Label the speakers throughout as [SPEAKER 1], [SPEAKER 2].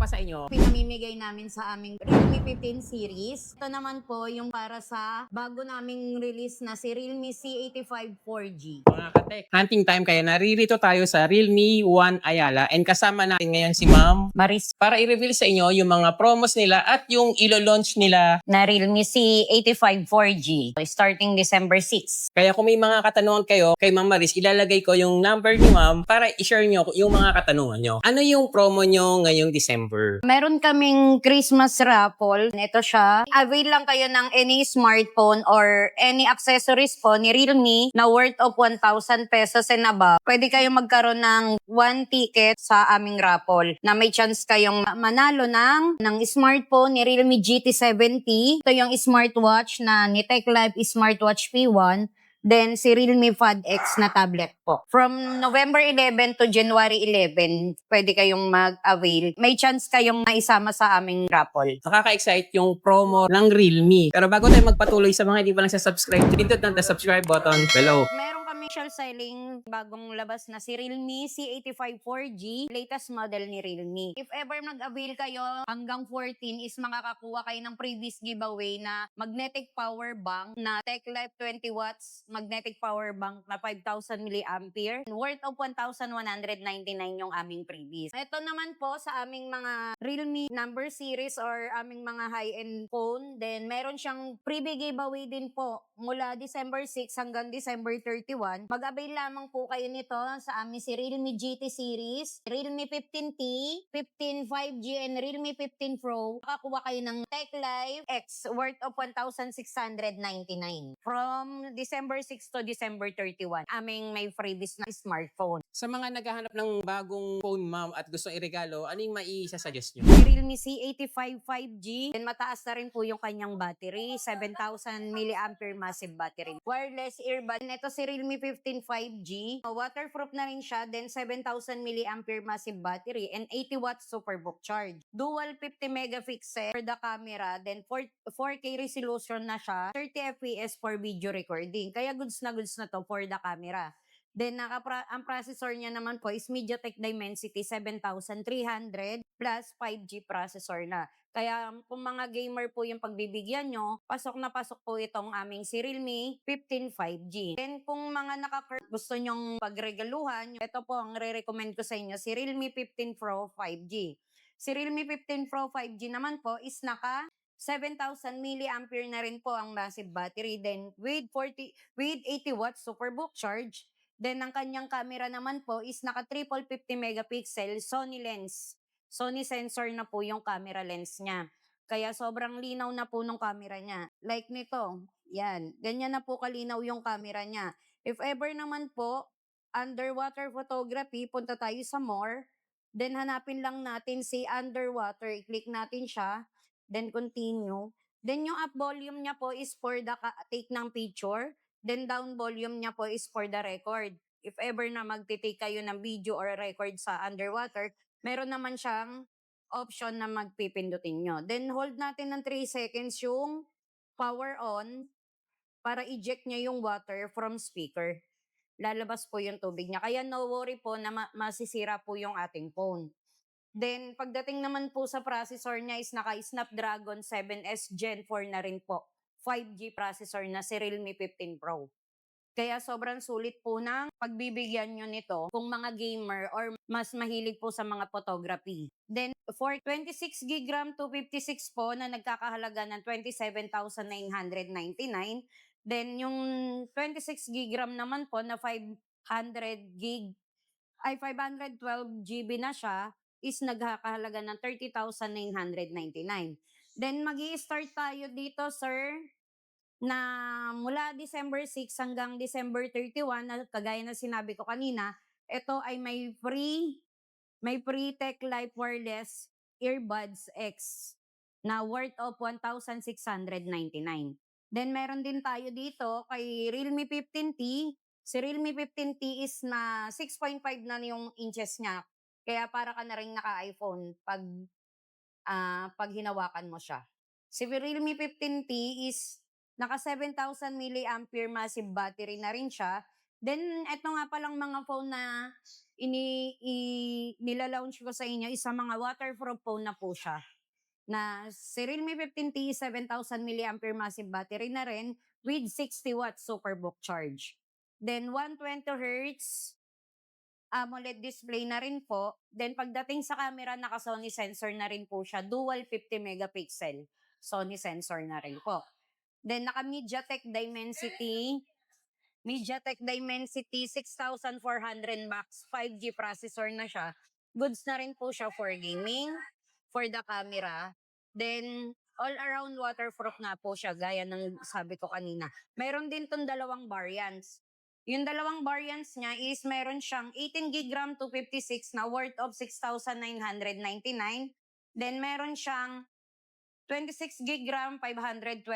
[SPEAKER 1] pa sa inyo.
[SPEAKER 2] Pinamimigay namin sa aming Realme 15 series. Ito naman po yung para sa bago naming release na si Realme C85 4G.
[SPEAKER 1] Mga katek, hunting time kaya naririto tayo sa Realme One Ayala and kasama natin ngayon si Ma'am
[SPEAKER 2] Maris
[SPEAKER 1] para i-reveal sa inyo yung mga promos nila at yung ilo-launch nila.
[SPEAKER 2] na Realme C85 4G starting December 6.
[SPEAKER 1] Kaya kung may mga katanungan kayo kay Ma'am Maris, ilalagay ko yung number ni Ma'am para i-share nyo yung mga katanungan nyo. Ano yung promo nyo ngayong December?
[SPEAKER 2] Meron kaming Christmas raffle. Ito siya. Avail lang kayo ng any smartphone or any accessories po ni Realme na worth of 1,000 pesos and above. Pwede kayong magkaroon ng 1 ticket sa aming raffle na may chance kayong manalo ng smartphone ni Realme GT70. Ito yung smartwatch na ni TechLife Smartwatch P1. Then, si Realme Pad X na tablet po. From November 11 to January 11, pwede kayong mag-avail. May chance kayong maisama sa aming raffle.
[SPEAKER 1] Nakaka-excite yung promo ng Realme. Pero bago tayo magpatuloy sa mga hindi pa nagsasubscribe, pindot ng the subscribe button below.
[SPEAKER 2] Meron kami special selling bagong labas na si Realme C85 4G, latest model ni Realme. If ever mag-avail kayo, hanggang 14 is makakakuha kayo ng previous giveaway na magnetic power bank na TechLife 20 watts magnetic power bank na 5,000 mAh worth of 1,199 yung aming previous. Ito naman po sa aming mga Realme number series or aming mga high-end phone. Then meron siyang freebie giveaway din po mula December 6 hanggang December 31. Mag-avail lamang po kayo nito sa aming si Realme GT series, Realme 15T, 15 5G and Realme 15 Pro. Makakuha kayo ng TechLife X worth of 1,699 from December 6 to December 31. Aming may freebies na smartphone.
[SPEAKER 1] Sa mga naghahanap ng bagong phone, Ma'am, at gusto i-regalo, ano yung mai-suggest nyo?
[SPEAKER 2] Realme C85 5G. Then mataas na rin po yung kanyang battery. 7,000 mAh massive battery. Wireless earbud. Ito si Realme 15 5G. Waterproof na rin siya. Then 7,000 mAh massive battery. And 80 watts superbook charge. Dual 50 megapixel for the camera. Then 4K resolution na siya. 30 FPS for video recording. Kaya goods na to for the camera. Then, ang processor niya naman po is MediaTek Dimensity 7300 plus 5G processor na. Kaya kung mga gamer po yung pagbibigyan nyo, pasok na pasok po itong aming si Realme 15 5G. Then, kung mga gusto nyong pagregaluhan, ito po ang re-recommend ko sa inyo, si Realme 15 Pro 5G. Si Realme 15 Pro 5G naman po is naka 7,000 mAh na rin po ang massive battery. Then, with 80 watts superbook charge. Then, ang kanyang camera naman po is naka triple 50 megapixel Sony lens. Sony sensor na po yung camera lens niya. Kaya sobrang linaw na po nung camera niya. Like nito, yan. Ganyan na po kalinaw yung camera niya. If ever naman po, underwater photography, punta tayo sa more. Then, hanapin lang natin si underwater. I-click natin siya. Then, continue. Then, yung up volume niya po is for the take ng picture. Then down volume niya po is for the record. If ever na magtitake kayo ng video or record sa underwater, meron naman siyang option na magpipindutin nyo. Then hold natin ng 3 seconds yung power on para eject niya yung water from speaker. Lalabas po yung tubig niya. Kaya no worry po na masisira po yung ating phone. Then, pagdating naman po sa processor niya is naka-Snapdragon 7S Gen 4 na rin po. 5G processor na si Realme 15 Pro. Kaya sobrang sulit po ng pagbibigyan nyo nito kung mga gamer or mas mahilig po sa mga photography. Then, for 26 gig RAM 256 po na nagkakahalaga ng 27,999. Then, yung 26 gig RAM naman po na 512 GB na siya is nagkakahalaga ng 30,999. Then, magi-start tayo dito, sir, na mula December 6 hanggang December 31, na kagaya na sinabi ko kanina, ito ay may free TechLife Wireless Earbuds X na worth of 1,699. Then meron din tayo dito kay Realme 15T. Si Realme 15T is na 6.5 na yung inches niya. Kaya para ka na rin naka-iPhone pag hinawakan mo siya. Si Realme 15T is naka 7,000 mAh massive battery na rin siya. Then, eto nga palang mga phone na nila-launch ko sa inyo, isa mga waterproof phone na po siya. Na si Realme 15T, 7,000 mAh massive battery na rin with 60 watts superbook charge. Then, 120 Hz AMOLED display na rin po. Then, pagdating sa camera, naka-Sony sensor na rin po siya. Dual 50 megapixel Sony sensor na rin po. Then, naka MediaTek Dimensity 6400 Max 5G processor na siya. Goods na rin po siya for gaming, for the camera. Then, all-around waterproof na po siya, gaya ng sabi ko kanina. Meron din tong dalawang variants. Yung dalawang variants niya is meron siyang 18 gig RAM 256 na worth of 6,999. Then, meron siyang 26 gig RAM, 512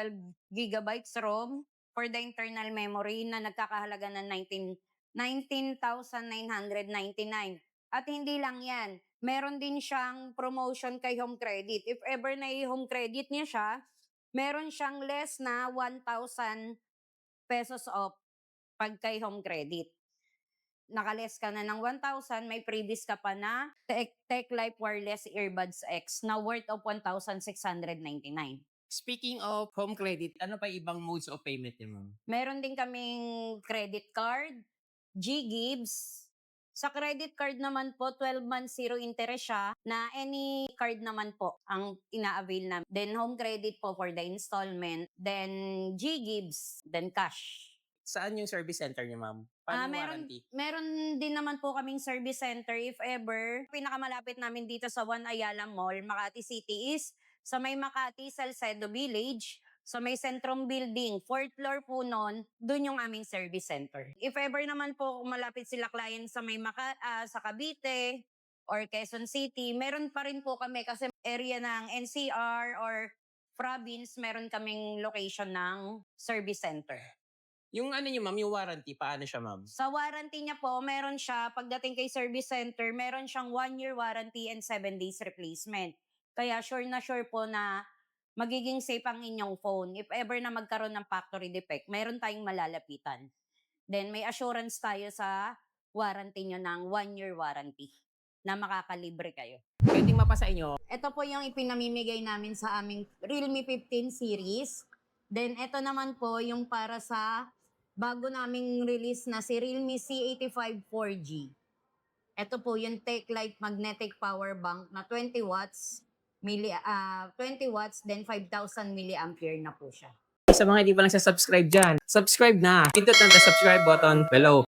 [SPEAKER 2] gigabytes ROM for the internal memory na nagkakahalaga ng 19,999. At hindi lang yan, meron din siyang promotion kay Home Credit. If ever na i-home credit niya siya, meron siyang less na 1,000 pesos off pag kay Home Credit. Nakales ka na ng 1,000, may previous ka pa na Tech Life Wireless Earbuds X na worth of 1,699.
[SPEAKER 1] Speaking of home credit, ano pa ibang modes of payment niyo, ma'am?
[SPEAKER 2] Meron din kaming credit card, G-Gives. Sa credit card naman po, 12 months zero interest siya na any card naman po ang ina-avail namin. Then home credit po for the installment, then G-Gives, then cash.
[SPEAKER 1] Saan yung service center niyo, ma'am? Paano yung warranty?
[SPEAKER 2] Meron din naman po kaming service center if ever. Pinakamalapit namin dito sa One Ayala Mall, Makati City is sa may Makati Salcedo Village, sa may Centrum Building, 4th floor po nun, dun yung aming service center. If ever naman po malapit sila client sa may sa Cavite or Quezon City, meron pa rin po kami kasi area ng NCR or province, meron kaming location ng service center.
[SPEAKER 1] Yung ano niyo, ma'am, yung warranty, paano siya, ma'am?
[SPEAKER 2] Sa warranty niya po, meron siya, pagdating kay service center, meron siyang 1-year warranty and 7 days replacement. Kaya sure po na magiging safe ang inyong phone. If ever na magkaroon ng factory defect, meron tayong malalapitan. Then may assurance tayo sa warranty nyo ng 1-year warranty na makakalibre kayo.
[SPEAKER 1] Pwedeng mapasa inyo.
[SPEAKER 2] Ito po yung ipinamimigay namin sa aming Realme 15 series. Then ito naman po yung para sa bago naming release na si Realme C85 4G. Ito po yung Tech Light Magnetic Power Bank na 20 watts, 20 watts, then 5,000 milliampere na po siya.
[SPEAKER 1] Sa mga hindi pa nagsasubscribe dyan, subscribe na. Pindot ang subscribe button below.